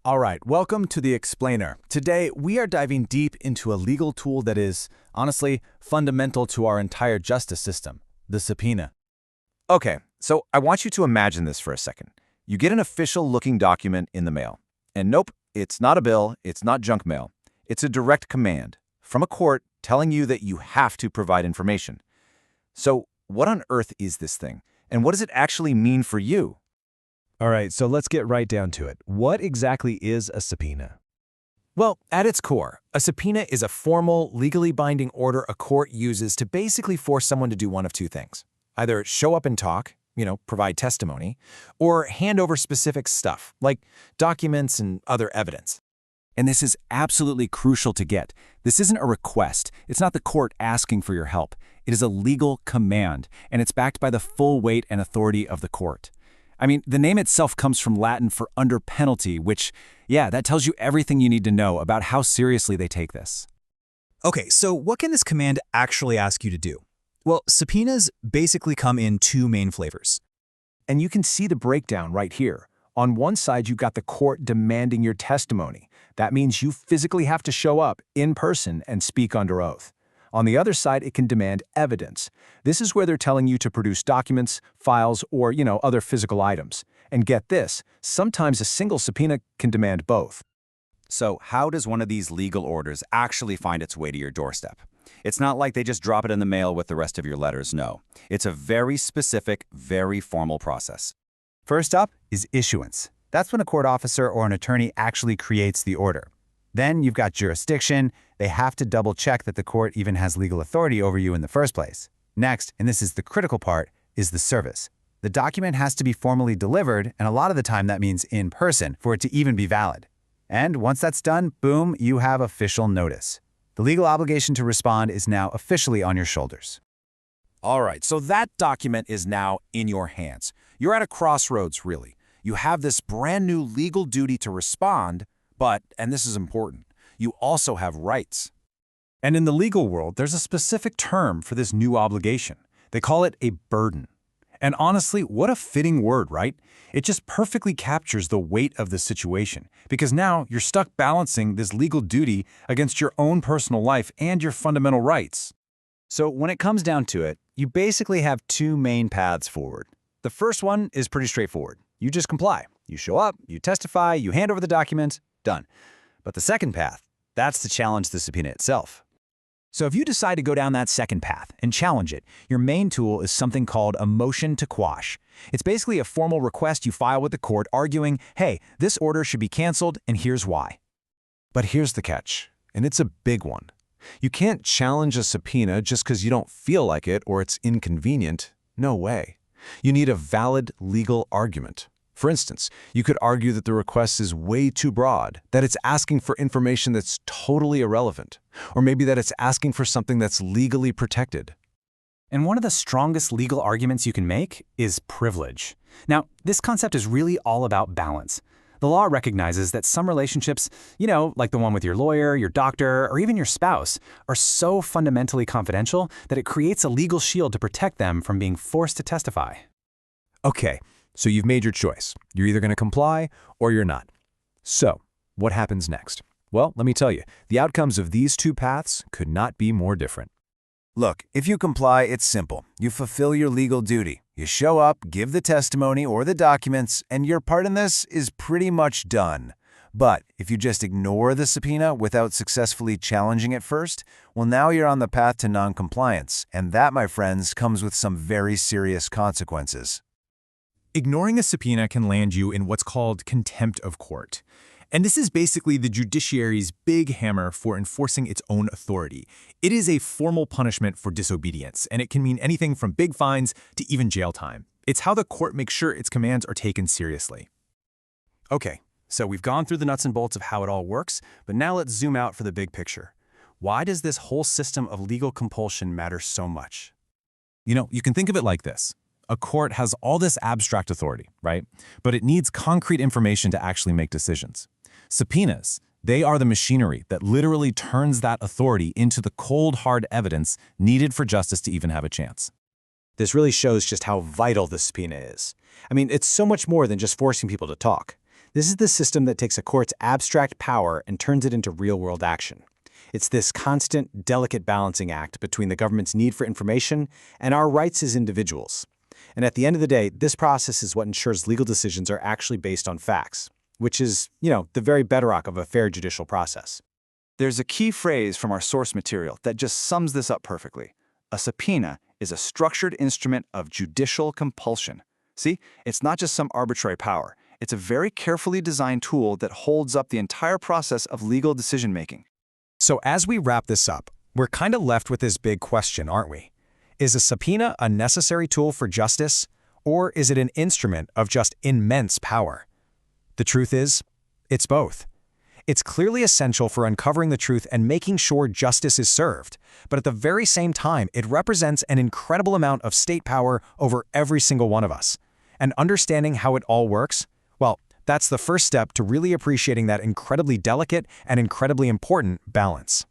All right, welcome to The Explainer. Today, we are diving deep into a legal tool that is, honestly, fundamental to our entire justice system, the subpoena. Okay, so I want you to imagine this for a second. You get an official-looking document in the mail. And nope, it's not a bill, it's not junk mail. It's a direct command from a court telling you that you have to provide information. So what on earth is this thing? And what does it actually mean for you? All right, so let's get right down to it. What exactly is a subpoena? Well, at its core, a subpoena is a formal, legally binding order a court uses to basically force someone to do one of two things. Either show up and talk, provide testimony, or hand over specific stuff, like documents and other evidence. And this is absolutely crucial to get. This isn't a request. It's not the court asking for your help. It is a legal command, and it's backed by the full weight and authority of the court. I mean, the name itself comes from Latin for under penalty, which, that tells you everything you need to know about how seriously they take this. Okay, so what can this command actually ask you to do? Well, subpoenas basically come in two main flavors. And you can see the breakdown right here. On one side, you've got the court demanding your testimony. That means you physically have to show up in person and speak under oath. On the other side, it can demand evidence. This is where they're telling you to produce documents, files, or, other physical items. And get this, sometimes a single subpoena can demand both. So how does one of these legal orders actually find its way to your doorstep? It's not like they just drop it in the mail with the rest of your letters, no. It's a very specific, very formal process. First up is issuance. That's when a court officer or an attorney actually creates the order. Then you've got jurisdiction. They have to double-check that the court even has legal authority over you in the first place. Next, and this is the critical part, is the service. The document has to be formally delivered, and a lot of the time that means in person, for it to even be valid. And once that's done, boom, you have official notice. The legal obligation to respond is now officially on your shoulders. All right, so that document is now in your hands. You're at a crossroads, really. You have this brand new legal duty to respond, but, and this is important, you also have rights. And in the legal world, there's a specific term for this new obligation. They call it a burden. And honestly, what a fitting word, right? It just perfectly captures the weight of the situation, because now you're stuck balancing this legal duty against your own personal life and your fundamental rights. So when it comes down to it, you basically have two main paths forward. The first one is pretty straightforward. You just comply. You show up, you testify, you hand over the document, done. But the second path, that's to challenge the subpoena itself. So if you decide to go down that second path and challenge it, your main tool is something called a motion to quash. It's basically a formal request you file with the court arguing, hey, this order should be canceled and here's why. But here's the catch, and it's a big one. You can't challenge a subpoena just because you don't feel like it or it's inconvenient. No way. You need a valid legal argument. For instance, you could argue that the request is way too broad, that it's asking for information that's totally irrelevant, or maybe that it's asking for something that's legally protected. And one of the strongest legal arguments you can make is privilege. Now, this concept is really all about balance. The law recognizes that some relationships, like the one with your lawyer, your doctor, or even your spouse, are so fundamentally confidential that it creates a legal shield to protect them from being forced to testify. Okay, so you've made your choice. You're either going to comply or you're not. So, what happens next? Well, let me tell you, the outcomes of these two paths could not be more different. Look, if you comply, it's simple. You fulfill your legal duty. You show up, give the testimony or the documents, and your part in this is pretty much done. But if you just ignore the subpoena without successfully challenging it first, well, now you're on the path to non-compliance, and that, my friends, comes with some very serious consequences. Ignoring a subpoena can land you in what's called contempt of court. And this is basically the judiciary's big hammer for enforcing its own authority. It is a formal punishment for disobedience, and it can mean anything from big fines to even jail time. It's how the court makes sure its commands are taken seriously. Okay, so we've gone through the nuts and bolts of how it all works, but now let's zoom out for the big picture. Why does this whole system of legal compulsion matter so much? You can think of it like this. A court has all this abstract authority, right? But it needs concrete information to actually make decisions. Subpoenas, they are the machinery that literally turns that authority into the cold, hard evidence needed for justice to even have a chance. This really shows just how vital the subpoena is. I mean, it's so much more than just forcing people to talk. This is the system that takes a court's abstract power and turns it into real-world action. It's this constant, delicate balancing act between the government's need for information and our rights as individuals. And at the end of the day, this process is what ensures legal decisions are actually based on facts, which is, the very bedrock of a fair judicial process. There's a key phrase from our source material that just sums this up perfectly. A subpoena is a structured instrument of judicial compulsion. See, it's not just some arbitrary power. It's a very carefully designed tool that holds up the entire process of legal decision-making. So as we wrap this up, we're kind of left with this big question, aren't we? Is a subpoena a necessary tool for justice, or is it an instrument of just immense power? The truth is, it's both. It's clearly essential for uncovering the truth and making sure justice is served, but at the very same time, it represents an incredible amount of state power over every single one of us. And understanding how it all works, well, that's the first step to really appreciating that incredibly delicate and incredibly important balance.